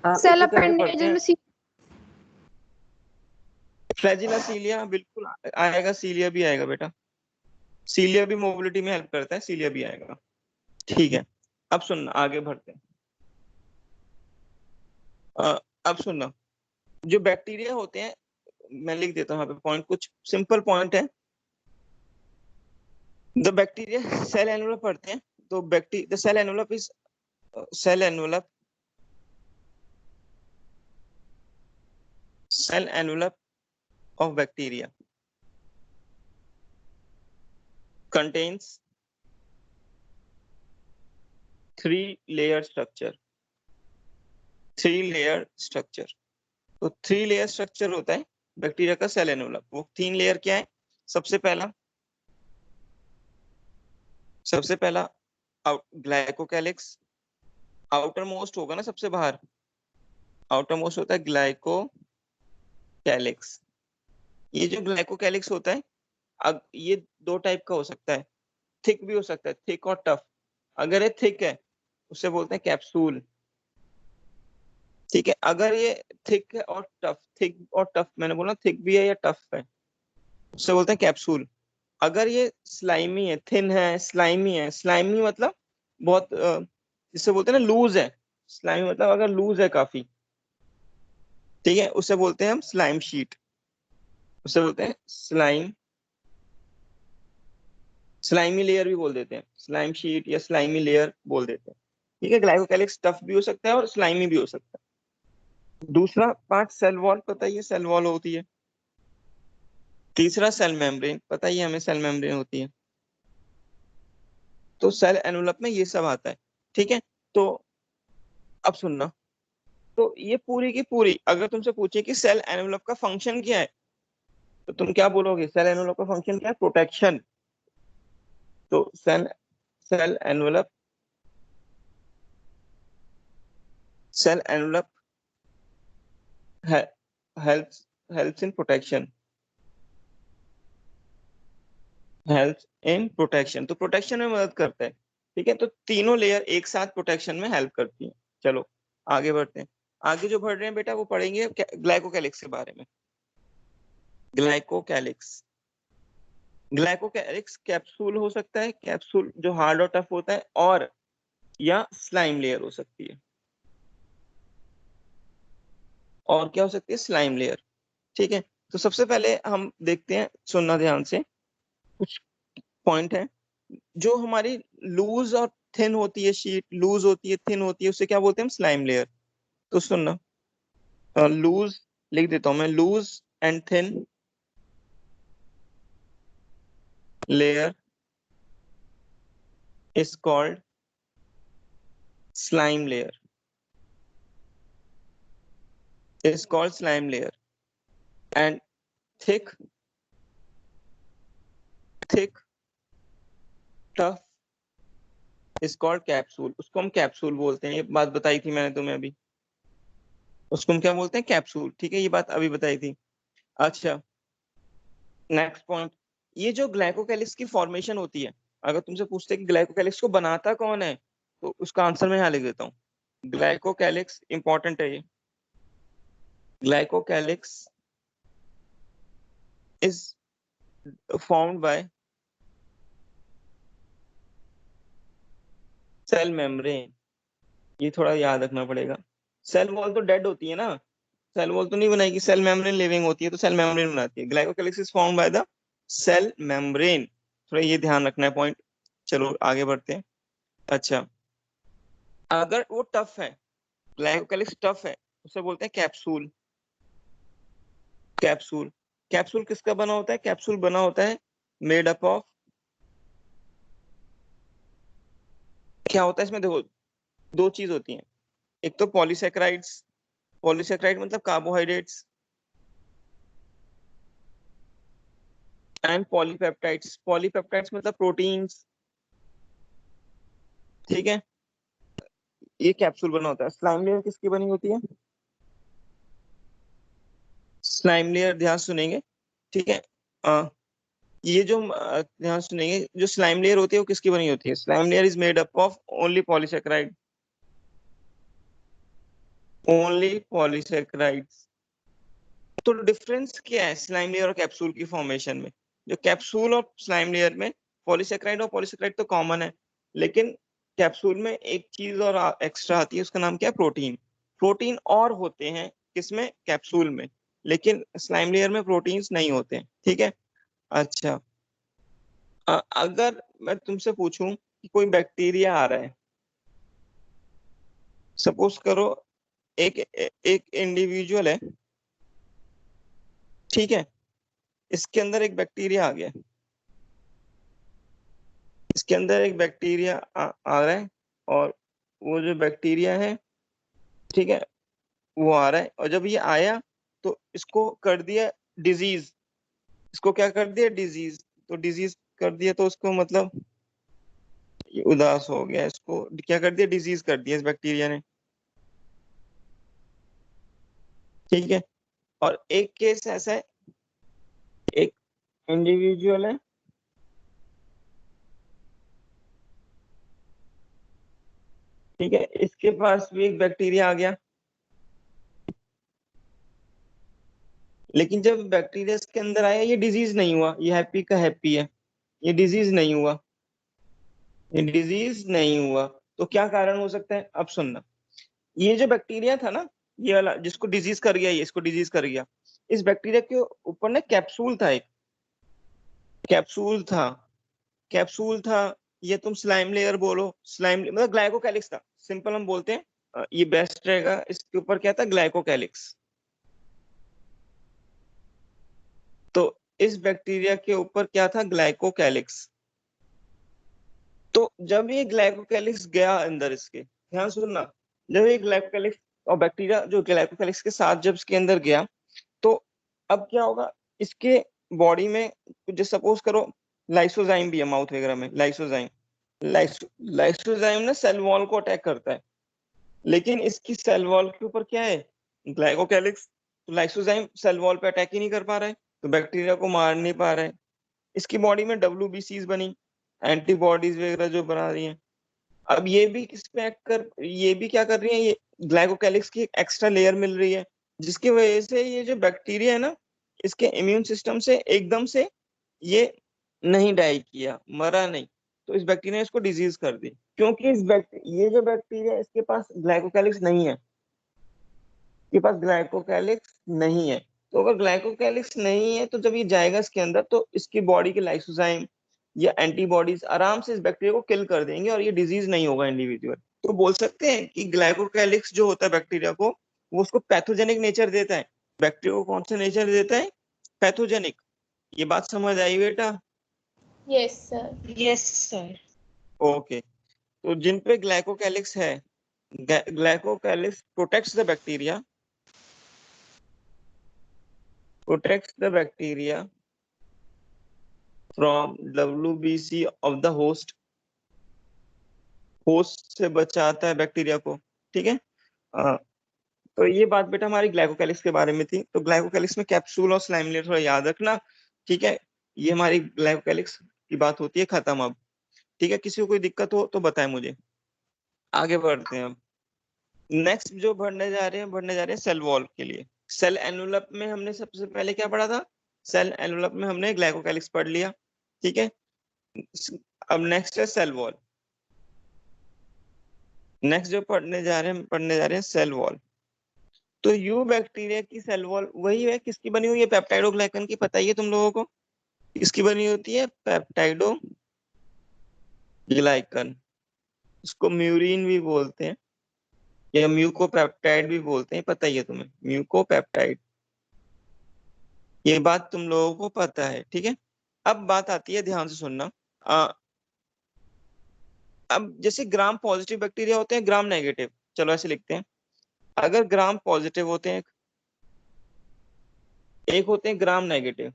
सेल एक एक करके पढ़ते अपेंडेजेस हैं। में फ्लैजिला सीलिया बिल्कुल आएगा, सीलिया भी आएगा बेटा, सीलिया भी मोबिलिटी में हेल्प करता है, सीलिया भी आएगा, ठीक है। अब सुनना, आगे बढ़ते हैं। अब सुनना, जो बैक्टीरिया होते हैं, मैं लिख देता हूँ यहाँ पे पॉइंट, कुछ सिंपल पॉइंट है। द बैक्टीरिया सेल एनवेलप पढ़ते हैं, तो the cell envelope is, cell envelope, cell envelope of bacteria contains 3-layer structure, 3-layer structure। तो 3-layer structure होता है बैक्टीरिया का सेल एनवेलप। वो 3 लेयर क्या है, सबसे पहला, सबसे पहला ग्लाइकोकैलिक्स, आउटर मोस्ट होगा ना सबसे बाहर, आउटर मोस्ट होता है ग्लाइकोकैलिक्स। ये जो ग्लाइकोकैलिक्स होता है, अब ये दो टाइप का हो सकता है, थिक भी हो सकता है, थिक और टफ। अगर ये थिक है उसे बोलते हैं कैप्सूल, ठीक है। अगर ये थिक है और टफ, थिक और टफ, मैंने बोला थिक भी है या टफ है, उसे बोलते हैं कैप्सूल। अगर ये स्लाइमी है, थिन है, स्लाइमी है, स्लाइमी मतलब बहुत जिसे बोलते हैं ना लूज है, स्लाइमी मतलब अगर लूज है काफी, ठीक है, उसे बोलते हैं हम स्लाइम शीट, उसे बोलते हैं स्लाइम, स्लाइमी लेयर भी बोल देते हैं, स्लाइम शीट या स्लाइमी लेयर बोल देते हैं, ठीक है। ग्लाइकोकैलिक्स टफ भी हो सकता है और स्लाइमी भी हो सकता है। दूसरा पार्ट सेल वॉल, पता ही है सेल वॉल होती है। तीसरा सेल मेम्ब्रेन, पता ही है हमें सेल मेम्ब्रेन होती है। तो सेल एनवलप में ये सब आता है, ठीक है। तो अब सुनना, तो ये पूरी की पूरी अगर तुमसे पूछे कि सेल एनवलप का फंक्शन क्या है, तो तुम क्या बोलोगे, सेल एनवलप का फंक्शन क्या है, प्रोटेक्शन। तो cell cell envelope, cell envelope helps helps in protection, helps in protection, तो प्रोटेक्शन में मदद करता है, ठीक है। तो तीनों लेयर एक साथ प्रोटेक्शन में हेल्प करती हैं। चलो आगे बढ़ते हैं। आगे जो बढ़ रहे हैं बेटा वो पढ़ेंगे ग्लाइकोकैलिक्स के बारे में। ग्लाइकोकैलिक्स, ग्लाइकोकैलिक्स कैप्सूल हो सकता है, कैप्सूल जो हार्ड और टफ होता है, और या स्लाइम लेयर हो सकती है। और क्या हो सकती है? Slime layer. ठीक है, तो सबसे पहले हम देखते हैं, सुनना ध्यान से, कुछ पॉइंट है। जो हमारी लूज और थिन होती है, शीट लूज होती है, थिन होती है, उसे क्या बोलते हैं हम? Slime layer. तो सुनना, लूज लिख देता हूं मैं, loose and thin layer is called slime layer, is called slime layer. And thick thick tough is called capsule. उसको हम कैप्सूल बोलते हैं, ये बात बताई थी मैंने तुम्हें अभी। उसको हम क्या बोलते हैं? कैप्सूल। ठीक है, ये बात अभी बताई थी। अच्छा, नेक्स्ट पॉइंट, ये जो ग्लाइकोकैलिक्स की फॉर्मेशन होती है, अगर तुमसे पूछते हैं कि ग्लाइकोकैलिक्स को बनाता कौन है, तो उसका आंसर मैं यहाँ लिख देता हूँ। ग्लाइकोकैलिक्स इंपॉर्टेंट है ये। Glycocalyx is formed by cell membrane. ये थोड़ा याद रखना पड़ेगा। सेल वॉल तो डेड होती है ना, सेल वॉल तो नहीं बनाएगी, सेल मेम्ब्रेन लिविंग होती है, तो सेल मेम्ब्रेन बनाती है। Glycocalyx is formed by the cell membrane. थोड़ा ये ध्यान रखना है पॉइंट। चलो आगे बढ़ते हैं। अच्छा, अगर वो टफ है, ग्लाइकोकैलिक्स टफ है, उसे बोलते हैं कैप्सूल। कैप्सूल। कैप्सूल किसका बना होता है? कैप्सूल बना होता है मेड अप ऑफ, क्या होता है इसमें? देखो, दो चीज होती हैं। एक तो पॉलीसेक्राइड्स, पॉलीसेक्राइड मतलब कार्बोहाइड्रेट्स, एंड पॉलीपेप्टाइड्स, पॉलीपेप्टाइड्स मतलब प्रोटीन्स। ठीक है, ये कैप्सूल बना होता है। स्लाइम लेयर किसकी बनी होती है? स्लाइम लेयर, ध्यान सुनेंगे। ठीक है, ये जो ध्यान सुनेंगे, जो स्लाइम लेयर होती है वो किसकी बनी होती है? Slime layer is made up of only polysaccharide, only polysaccharides. तो डिफरेंस क्या है स्लाइम लेयर और कैप्सूल की फॉर्मेशन में? जो कैप्सूल और स्लाइम लेयर में पॉलीसेक्राइड और पॉलीसेक्राइड तो कॉमन है, लेकिन कैप्सूल में एक चीज और एक्स्ट्रा आती है, उसका नाम क्या है? प्रोटीन। प्रोटीन और होते हैं किसमें? कैप्सूल में। लेकिन स्लाइम लेयर में प्रोटीन्स नहीं होते हैं। ठीक है। अच्छा, अगर मैं तुमसे पूछूं कि कोई बैक्टीरिया आ रहा है, सपोज करो एक एक इंडिविजुअल है, ठीक है, इसके अंदर एक बैक्टीरिया आ गया, इसके अंदर एक बैक्टीरिया आ रहा है, और वो जो बैक्टीरिया है, ठीक है, वो आ रहा है, और जब ये आया तो इसको कर दिया डिजीज। इसको क्या कर दिया? डिजीज। तो डिजीज कर दिया तो उसको मतलब ये उदास हो गया, इसको क्या कर दिया? डिजीज कर दिया इस बैक्टीरिया ने। ठीक है, और एक केस ऐसा है, एक इंडिविजुअल है, ठीक है, इसके पास भी एक बैक्टीरिया आ गया, लेकिन जब बैक्टीरिया इसके अंदर आया ये डिजीज नहीं हुआ, ये हैप्पी का हैप्पी है, ये डिजीज नहीं हुआ, ये डिजीज नहीं हुआ। तो क्या कारण हो सकता है? अब सुनना, ये जो बैक्टीरिया था ना, ये वाला जिसको डिजीज कर गया, ये इसको डिजीज कर गया, इस बैक्टीरिया के ऊपर ना कैप्सूल था, एक कैप्सूल था, कैप्सूल था। ये तुम स्लाइम लेयर बोलो, स्लाइम मतलब ग्लाइकोकैलिक्स था, सिंपल हम बोलते हैं, ये बेस्ट रहेगा। इसके ऊपर क्या था? ग्लाइकोकैलिक्स। तो इस बैक्टीरिया के ऊपर क्या था? ग्लाइकोकैलिक्स। तो जब ये ग्लाइकोकैलिक्स गया अंदर इसके, ध्यान सुनना, जब ये ग्लाइकोकैलिक्स और बैक्टीरिया जो ग्लाइकोकैलिक्स के साथ जब इसके अंदर गया, तो अब क्या होगा? इसके बॉडी में, जैसे सपोज करो लाइसोजाइम भी है माउथ वगैरह में, लाइसोजाइम, लाइसोजाइम ना सेल वॉल को अटैक करता है, लेकिन इसकी सेल वॉल के ऊपर क्या है? ग्लाइकोकैलिक्स। तो लाइसोजाइम सेल वॉल पे अटैक ही नहीं कर पा रहा है, तो बैक्टीरिया को मार नहीं पा रहा है। इसकी बॉडी में WBCs बनी, एंटीबॉडीज वगैरह जो बना रही हैं। अब ये भी किस पे एक्ट कर, ये भी क्या कर रही है? ये ग्लाइकोकैलिक्स की एक्स्ट्रा लेयर मिल रही है, जिसकी वजह से ये जो बैक्टीरिया है ना, इसके इम्यून सिस्टम से एकदम से ये नहीं डाई किया, मरा नहीं, तो इस बैक्टीरिया ने इसको डिजीज कर दी, क्योंकि ये जो बैक्टीरिया है, इसके पास ग्लाइकोकैलिक्स नहीं है, इसके पास ग्लाइकोकैलिक्स नहीं है। तो अगर ग्लाइकोकैलिक्स नहीं है तो जब ये जाएगा इसके अंदर तो इसकी बॉडी के लाइसोजाइम या एंटीबॉडीज आराम से इस बैक्टीरिया को किल कर देंगे और ये डिजीज नहीं होगा इंडिविजुअल। तो बोल सकते हैं कि ग्लाइकोकैलिक्स जो होता है बैक्टीरिया को, वो उसको पैथोजेनिक नेचर देता है। बैक्टीरिया को कौन सा नेचर देता है? पैथोजेनिक। ये बात समझ आई बेटा? Yes, sir. Yes, sir. Okay. तो जिन पे ग्लाइकोकैलिक्स है, glycocalyx protects the bacteria, from WBC of the host, host से बचाता है बैक्टीरिया को, ठीक है। तो ये बात बेटा हमारी ग्लाइकोकैलिक्स के बारे में थी। तो ग्लाइकोकैलिक्स में कैप्सूल और स्लाइम लेयर थोड़ा याद रखना, ठीक है। ये हमारी ग्लाइकोकैलिक्स की बात होती है खत्म अब, ठीक है। किसी को कोई दिक्कत हो तो बताएं मुझे। आगे बढ़ते हैं अब। नेक्स्ट जो बढ़ने जा रहे हैं सेल वॉल के लिए। सेल एनवलप में हमने सबसे पहले क्या पढ़ा था? सेल एनवलप में हमने ग्लाइकोकैलिक्स पढ़ लिया, ठीक है। अब नेक्स्ट है सेल वॉल। नेक्स्ट जो पढ़ने जा रहे हैं सेल वॉल। तो यू बैक्टीरिया की सेल वॉल वही है, किसकी बनी हुई है? पेप्टाइडोग्लाइकन की। पता ही है तुम लोगों को किसकी बनी होती है? पेप्टाइडोग्लाइकन। इसको म्यूरिन भी बोलते हैं या म्यूकोपेप्टाइड भी बोलते हैं, पता ही है तुम्हें, म्यूकोपेप्टाइड। ये बात तुम लोगों को पता है, ठीक है। अब बात आती है, ध्यान से सुनना। अब जैसे ग्राम पॉजिटिव बैक्टीरिया होते हैं, ग्राम नेगेटिव, चलो ऐसे लिखते हैं। अगर ग्राम पॉजिटिव होते हैं, एक होते हैं ग्राम नेगेटिव।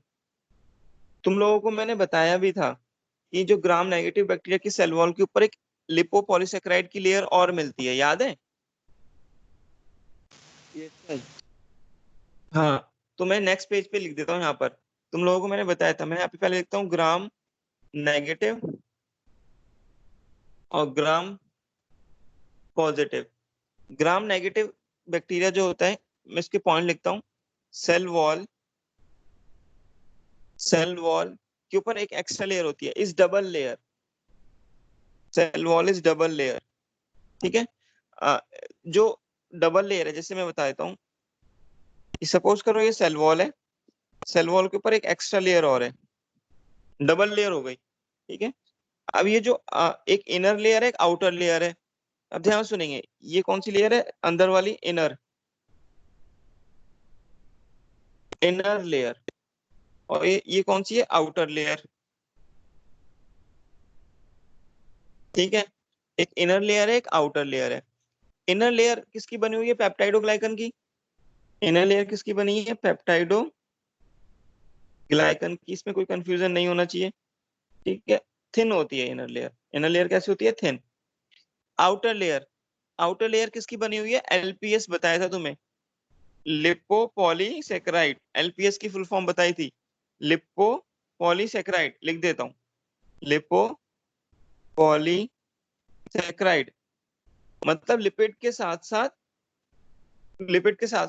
तुम लोगों को मैंने बताया भी था कि जो ग्राम नेगेटिव बैक्टीरिया की सेल वॉल के ऊपर एक लिपोपॉलीसेकेराइड की लेयर और मिलती है, याद है? हाँ, तो मैं नेक्स्ट पेज पे लिख देता हूँ। यहाँ पर तुम लोगों को मैंने बताया था, मैं यहाँ पे पहले लिखता हूँ ग्राम नेगेटिव और gram positive. Gram negative bacteria जो होता है, मैं इसके पॉइंट लिखता हूँ। सेल वॉल के ऊपर एक एक्स्ट्रा लेयर होती है, इस double layer. Cell wall is double layer, ठीक है। जो डबल लेयर है, जैसे मैं बता देता हूँ, सपोज करो ये सेल वॉल है, सेल वॉल के ऊपर एक एक्स्ट्रा लेयर और है, डबल लेयर हो गई, ठीक है। अब ये जो एक इनर लेयर है, एक आउटर लेयर है। अब ध्यान सुनेंगे, ये कौन सी लेयर है? अंदर वाली इनर लेयर। और ये कौन सी है? आउटर लेयर, ठीक है। एक इनर लेयर है, एक आउटर लेयर है। इनर लेयर किसकी बनी हुई है? पेप्टाइडोग्लाइकन की। इनर लेयर किसकी बनी है? पेप्टाइडोग्लाइकन की। इसमें कोई कंफ्यूजन नहीं होना चाहिए, ठीक है। थिन होती है इनर लेयर। इनर लेयर कैसी होती है? थिन। आउटर लेयर किसकी बनी हुई है? LPS बताया था तुम्हें, लिपोपॉलीसेकेराइड। LPS की फुल फॉर्म बताई थी, लिपोपॉलीसेकेराइड। लिख देता हूँ, लिपोपॉलीसेकेराइड मतलब लिपिड के साथ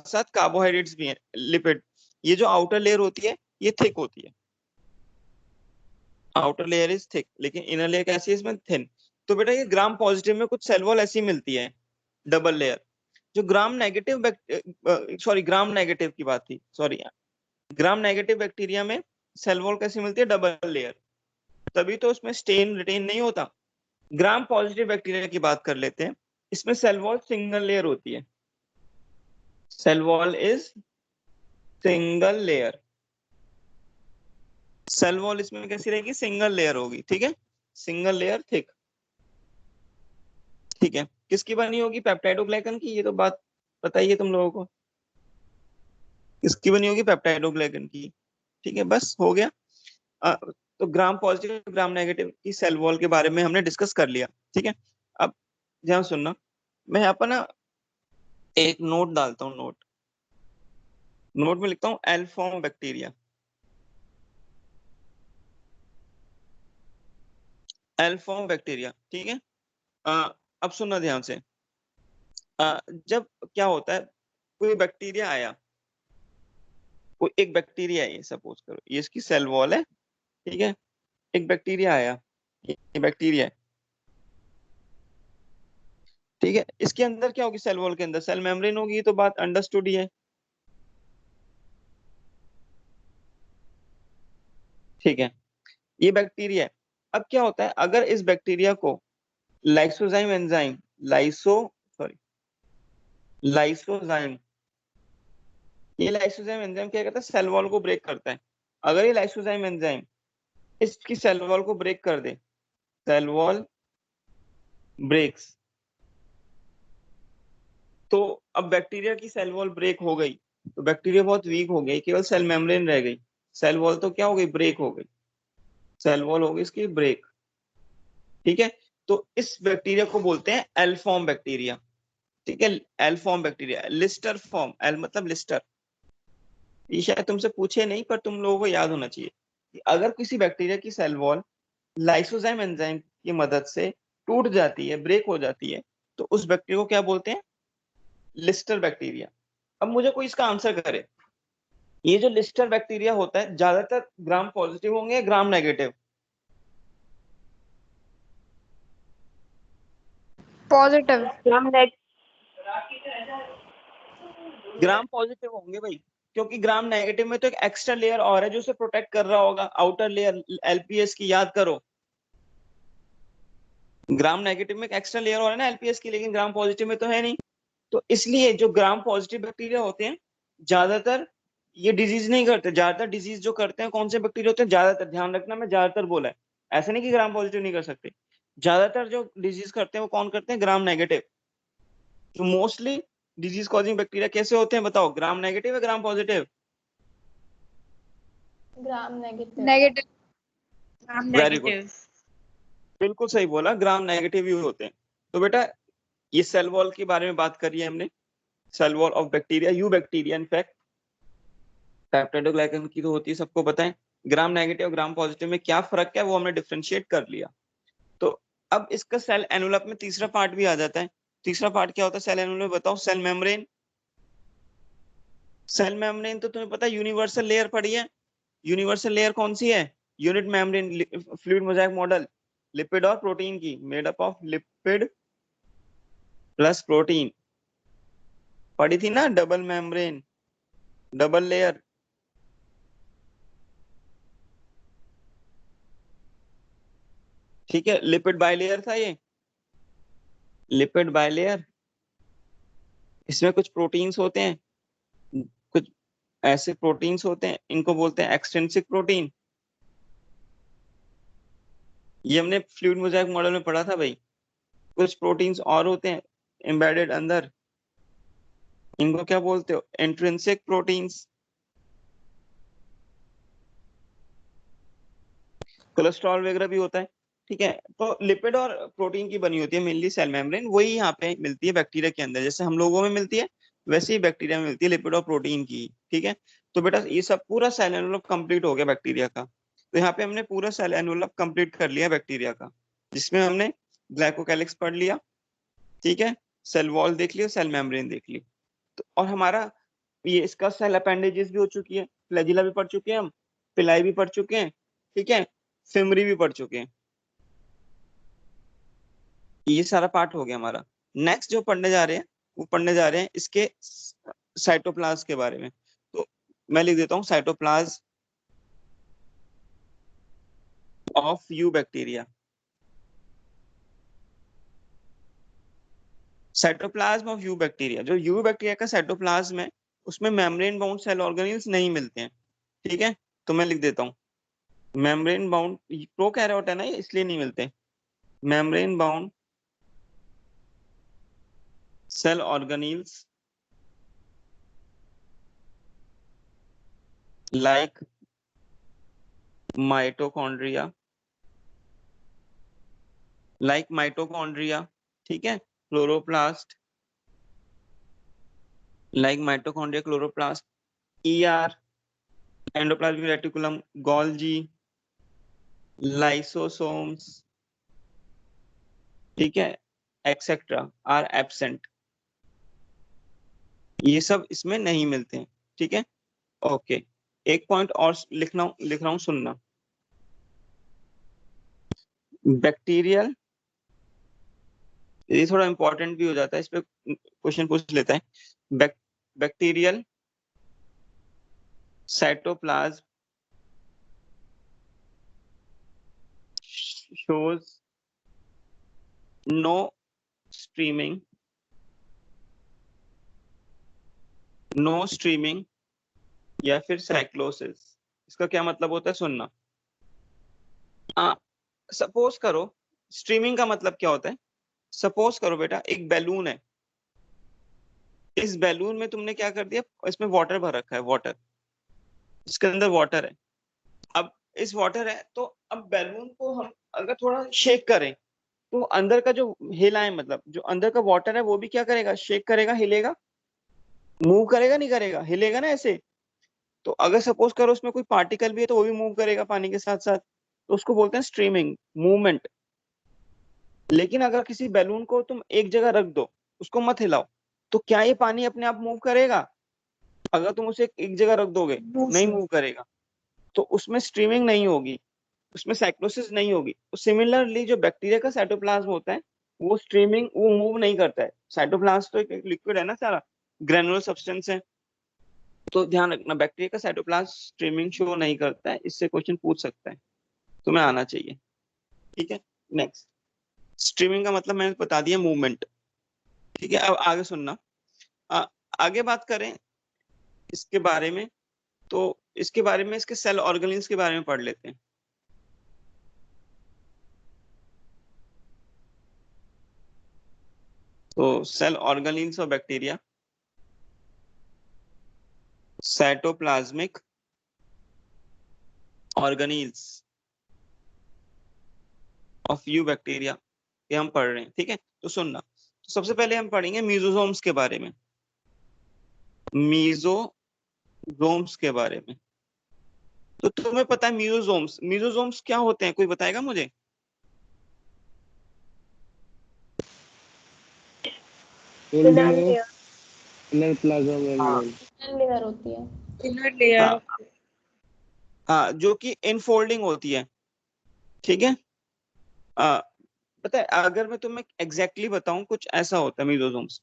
साथ कार्बोहाइड्रेट्स भी हैं। लिपिड, ये जो आउटर लेयर होती है ये थिक होती है, आउटर लेयर इज थिक, लेकिन इनर लेयर कैसी है? इसमें थिन। तो बेटा ये ग्राम पॉजिटिव में कुछ सेल वॉल ऐसी मिलती है, डबल लेयर। जो ग्राम नेगेटिव की बात थी, सॉरी, ग्राम नेगेटिव बैक्टीरिया में सेल वॉल कैसी मिलती है? डबल लेयर, तभी तो उसमें स्टेन रिटेन नहीं होता। ग्राम पॉजिटिव बैक्टीरिया की बात कर लेते हैं, इसमें सेल वॉल सिंगल लेयर होती है। Cell wall is single layer. Cell wall इसमें कैसी रहेगी? सिंगल लेयर होगी, ठीक है। सिंगल लेयर थिक, ठीक है। किसकी बनी होगी? पेप्टाइडोग्लाइकन की। ये तो बात बताइए तुम लोगों को, किसकी बनी होगी? पेप्टाइडोग्लाइकन की, ठीक है। बस हो गया। तो ग्राम पॉजिटिव ग्राम नेगेटिव की सेल वॉल के बारे में हमने डिस्कस कर लिया, ठीक है। अब ध्यान सुनना, मैं यहाँ पर ना एक नोट डालता हूँ। नोट में लिखता हूँ L form bacteria. L form bacteria, ठीक है। अब सुनना ध्यान से। जब क्या होता है, कोई बैक्टीरिया आया, कोई एक बैक्टीरिया है, सपोज करो ये इसकी सेल वॉल है, ठीक है। एक बैक्टीरिया आया, ये बैक्टीरिया है, ठीक है। इसके अंदर क्या होगी, सेल वॉल के अंदर सेल मेम्ब्रेन होगी, तो बात अंडरस्टूड ही है, ठीक है। ये बैक्टीरिया है। अब क्या होता है, अगर इस बैक्टीरिया को लाइसोजाइम एंजाइम, लाइसोजाइम, ये लाइसोजाइम एंजाइम क्या करता है, सेल वॉल को ब्रेक करता है। अगर ये लाइसोजाइम एंजाइम इसकी सेल वॉल को ब्रेक कर दे, सेल वॉल ब्रेक्स, तो अब बैक्टीरिया की सेल वॉल ब्रेक हो गई, तो बैक्टीरिया बहुत वीक हो गई, केवल सेल मेम्ब्रेन रह गई, सेल वॉल तो क्या हो गई, ब्रेक हो गई, सेल वॉल हो गई इसकी ब्रेक, ठीक है। तो इस बैक्टीरिया को बोलते हैं एल फॉर्म बैक्टीरिया, ठीक है। L form bacteria, lister form, L मतलब लिस्टर। ये शायद तुमसे पूछे नहीं, पर तुम लोगों को याद होना चाहिए कि अगर किसी बैक्टीरिया की सेल वॉल लाइसोजाइम एंजाइम की मदद से टूट जाती है, ब्रेक हो जाती है, तो उस बैक्टीरिया को क्या बोलते हैं, लिस्टर बैक्टीरिया। अब मुझे कोई इसका आंसर करे, ये जो लिस्टर बैक्टीरिया होता है ज्यादातर ग्राम पॉजिटिव होंगे या gram negative? Positive. Gram positive होंगे भाई, क्योंकि ग्राम नेगेटिव में तो एक एक्स्ट्रा लेयर और है जो उसे प्रोटेक्ट कर रहा होगा, आउटर लेयर एलपीएस की, याद करो। ग्राम नेगेटिव में एक एक्स्ट्रा लेयर और है ना एलपीएस की, लेकिन ग्राम पॉजिटिव में तो है नहीं। तो इसलिए जो ग्राम पॉजिटिव बैक्टीरिया होते हैं ज्यादातर ये डिजीज नहीं करते, ज्यादातर डिजीज जो करते हैं कौन से बैक्टीरिया होते हैं, ज्यादातर ध्यान रखना, मैं ज्यादातर बोला है, ऐसा नहीं कि ग्राम पॉजिटिव नहीं कर सकते, ज्यादातर जो डिजीज करते हैं वो कौन करते हैं, ग्राम नेगेटिव। तो मोस्टली डिजीज कॉजिंग बैक्टीरिया कैसे होते हैं बताओ, ग्राम नेगेटिव या gram positive? Gram negative. Negative. Very good, बिल्कुल सही बोला, ग्राम नेगेटिव ही होते हैं। तो बेटा ये सेल वॉल के बारे में बात करी है हमने, cell wall of bacteria, you bacteria in fact, peptidoglycan की तो होती है, सबको पता है। ग्राम नेगेटिव ग्राम पॉजिटिव में क्या फर्क है वो हमने डिफरेंशिएट कर लिया। तो अब इसका सेल एनवलप में तीसरा पार्ट भी आ जाता है। तीसरा पार्ट क्या होता है सेल एनवलप, बताओ, सेल मेम्ब्रेन। सेल मेम्ब्रेन तो तुम्हें पता है यूनिवर्सल लेयर पड़ी है, यूनिवर्सल लेयर कौन सी है, unit membrane, fluid Mosaic model, lipid और प्रोटीन की, made up of lipid plus protein, पड़ी थी ना, डबल मेम्ब्रेन, डबल लेयर, ठीक है। लिपिड बाइलेयर था ये, लिपिड बाइलेयर, इसमें कुछ प्रोटीन्स होते हैं, कुछ ऐसे प्रोटीन्स होते हैं, इनको बोलते हैं एक्सट्रिंसिक प्रोटीन। ये हमने फ्लूइड मोजाइक मॉडल में पढ़ा था भाई। कुछ प्रोटीन्स और होते हैं एम्बेडेड अंदर, इनको क्या बोलते हो, इंट्रिंसिक प्रोटीन्स। कोलेस्ट्रॉल वगैरह भी होता है, ठीक है। तो लिपिड और प्रोटीन की बनी होती है मेनली सेल मेम्ब्रेन, वही यहाँ पे मिलती है बैक्टीरिया के अंदर, जैसे हम लोगों में मिलती है वैसे ही बैक्टीरिया में मिलती है, लिपिड और प्रोटीन की, ठीक है। तो बेटा ये सब पूरा सेल एनवलप कंप्लीट हो गया बैक्टीरिया का। तो यहाँ पे हमने पूरा सेल एनवलप कंप्लीट कर लिया बैक्टीरिया का, जिसमें हमने ग्लाइकोकैलिक्स पढ़ लिया, ठीक है, सेल वॉल देख लिया, सेल मेम्ब्रेन देख ली। तो और हमारा ये इसका सेल अपेंडेजेस भी हो चुकी है, फ्लैजिला भी पढ़ चुके हैं हम, पिलाई भी पढ़ चुके हैं, ठीक है, फिमरी भी पढ़ चुके हैं। ये सारा पार्ट हो गया हमारा। नेक्स्ट जो पढ़ने जा रहे हैं वो पढ़ने जा रहे हैं इसके साइटोप्लाज्म के बारे में। तो मैं लिख देता हूँ cytoplasm of you bacteria. Cytoplasm of you bacteria, जो यू बैक्टीरिया का साइटोप्लाज्म है उसमें मेम्ब्रेन बाउंड सेल ऑर्गेनेल्स नहीं मिलते हैं, ठीक है। तो मैं लिख देता हूँ मेम्ब्रेन बाउंड, प्रोकैरियोट है ना ये, इसलिए नहीं मिलते, membrane bound cell organelles like mitochondria, ठीक है, chloroplast, like mitochondria, chloroplast, ER, endoplasmic reticulum, Golgi, lysosomes, ठीक है, एक्सेट्रा आर एब्सेंट। ये सब इसमें नहीं मिलते हैं, ठीक है। ओके, एक पॉइंट और लिख रहा हूं सुनना। बैक्टीरियल, ये थोड़ा इंपॉर्टेंट भी हो जाता है, इस पे क्वेश्चन पूछ लेता है। Bacterial cytoplasm shows no streaming, या फिर साइक्लोसिस। इसका क्या मतलब होता है, सुनना। सपोज करो, स्ट्रीमिंग का मतलब क्या होता है, सपोज करो बेटा एक बैलून है, इस बैलून में तुमने क्या कर दिया, इसमें वाटर भर रखा है, वाटर, इसके अंदर वाटर है। अब इस वाटर है तो अब बैलून को हम अगर थोड़ा शेक करें तो अंदर का जो हिलाए, मतलब जो अंदर का वाटर है वो भी क्या करेगा, शेक करेगा, हिलेगा, मूव करेगा, नहीं करेगा, हिलेगा ना ऐसे। तो अगर सपोज करो उसमें कोई पार्टिकल भी है तो वो भी मूव करेगा पानी के साथ साथ, तो उसको बोलते हैं स्ट्रीमिंग, मूवमेंट। लेकिन अगर किसी बैलून को तुम एक जगह रख दो, उसको मत हिलाओ, तो क्या ये पानी अपने आप मूव करेगा? अगर तुम उसे एक जगह रख दोगे नहीं मूव करेगा, तो उसमें स्ट्रीमिंग नहीं होगी, उसमें साइक्लोसिस नहीं होगी। तो सिमिलरली जो बैक्टीरिया का साइटोप्लाज्म होता है वो स्ट्रीमिंग, वो मूव नहीं करता है। साइटोप्लाज्म तो एक लिक्विड है ना सारा, ग्रेनुलर सब्सटेंस है। तो ध्यान रखना, बैक्टीरिया का साइटोप्लाज्म स्ट्रीमिंग शो नहीं करता है, इससे क्वेश्चन पूछ सकता है, तुम्हें आना चाहिए। ठीक है, नेक्स्ट। स्ट्रीमिंग का मतलब मैंने बता दिया, मूवमेंट। ठीक है, अब आगे सुनना। आगे बात करें इसके बारे में, तो इसके बारे में, इसके सेल ऑर्गेनेल्स के बारे में पढ़ लेते हैं। तो cell organelles of bacteria, cytoplasmic organelles of you bacteria, ये हम पढ़ रहे हैं। ठीक है, तो सुनना। तो सबसे पहले हम पढ़ेंगे मीजोजोम्स के बारे में, मीजोजोम्स के बारे में। तो तुम्हें पता है मीजोजोम्स, मीजोजोम्स क्या होते हैं, कोई बताएगा मुझे? Inner plasma membrane. लेयर होती है। Inner layer. हाँ, हाँ, जो कि इनफोल्डिंग होती है। ठीक है, पता है अगर मैं तुम्हें एग्जैक्टली बताऊं, कुछ ऐसा होता है मीजोजोम्स।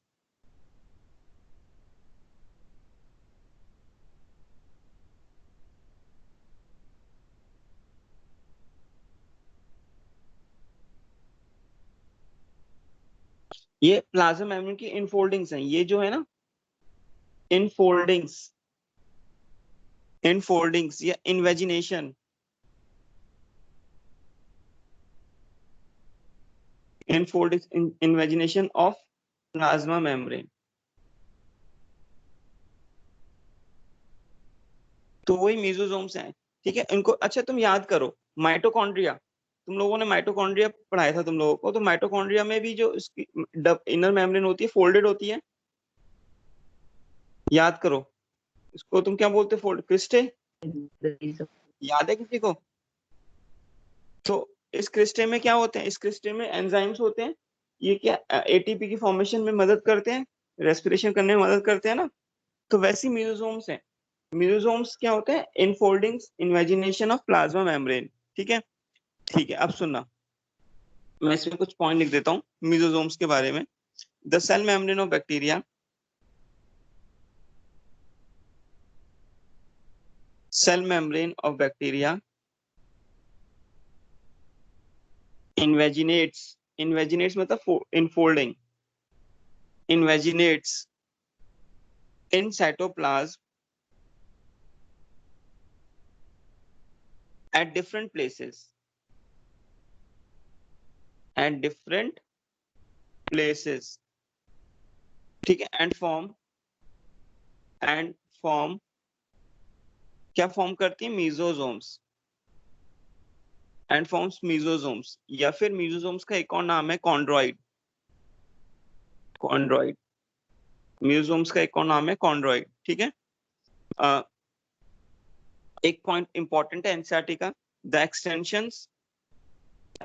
ये प्लाज्मा मेम्ब्रेन की इनफोल्डिंग्स हैं, ये जो है ना, इनफोल्डिंग्स, इनफोल्डिंग्स या invagination, infoldings, invagination of plasma membrane. तो वही मीजोजोम्स हैं। ठीक है, इनको अच्छा तुम याद करो, माइटोकॉन्ड्रिया, तुम लोगों ने माइटोकॉन्ड्रिया पढ़ाया था तुम लोगों को, तो माइटोकॉन्ड्रिया में भी जो इसकी इनर मेम्ब्रेन होती है, फोल्डेड होती है। याद करो, इसको तुम क्या बोलते हो, फोल्ड, क्रिस्टे, याद है किसी को? तो इस क्रिस्टे में क्या होते हैं, इस क्रिस्टे में एंजाइम्स होते हैं, ये क्या एटीपी की फॉर्मेशन में मदद करते हैं, रेस्पिरेशन करने में मदद करते हैं ना। तो वैसी म्यूजोम्स हैं। म्यूजोम्स क्या होते हैं, infoldings, invagination of plasma membrane. ठीक है, ठीक है, अब सुनना, मैं इसमें कुछ पॉइंट लिख देता हूँ म्यूजोजोम्स के बारे में। The cell membrane of bacteria, cell membrane of bacteria invaginates, invaginates मतलब infolding, invaginates in cytoplasm at different places, at different places। ठीक है, एंड फॉर्म क्या फॉर्म करती है, मीजोजोम्स, एंड फॉर्म्स मीजोजोम्स, या फिर मीजोजोम्स का एक और नाम है कॉन्ड्रॉइड, कॉन्ड्रॉइड, मीजोजोम्स का एक और नाम है कॉन्ड्रॉइड। ठीक है, एक पॉइंट इंपॉर्टेंट है एनसीईआरटी का, द एक्सटेंशंस,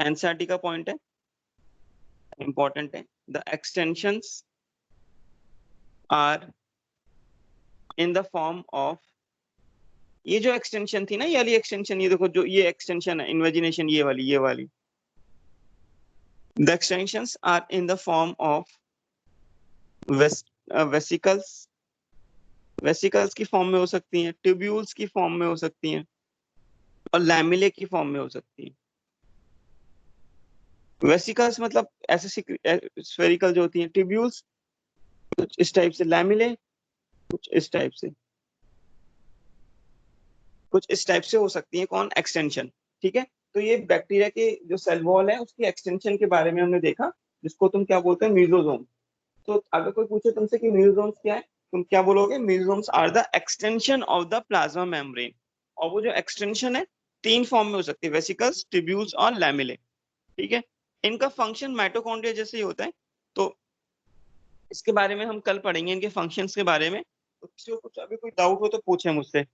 एनसीईआरटी का पॉइंट है, इंपॉर्टेंट है, the extensions are in the form of, ये जो एक्सटेंशन थी ना, ये वाली एक्सटेंशन, ये देखो जो ये एक्सटेंशन है इन्वेजिनेशन, ये वाली The extensions are in the form of vesicles, vesicles की फॉर्म में हो सकती हैं, ट्यूब्यूल्स की फॉर्म में हो सकती हैं और लैमिले की फॉर्म में हो सकती हैं। वेसिकल्स मतलब ऐसे स्फेरिकल जो होती हैं, ट्यूब्यूल्स कुछ इस टाइप से, लैमिले कुछ इस टाइप से, कुछ इस टाइप से हो सकती है। कौन? एक्सटेंशन। ठीक है, तो ये बैक्टीरिया के जो सेल वॉल है उसकी एक्सटेंशन के बारे में हमने देखा, जिसको तुम क्या बोलते हैं? म्यूजोसोम। तो अगर कोई पूछे तुमसे कि म्यूजोसोम्स क्या है, तुम क्या बोलोगे? Mesosomes are the extension of the plasma membrane. और वो जो एक्सटेंशन है तीन फॉर्म में हो सकती है, वेसिकल्स, ट्यूब्यूल्स और लैमिले। ठीक है, इनका फंक्शन माइटोकॉन्ड्रिया जैसे ही होता है। तो इसके बारे में हम कल पढ़ेंगे, इनके फंक्शंस के बारे में। तो किसी को कुछ अभी कोई डाउट हो तो पूछे मुझसे।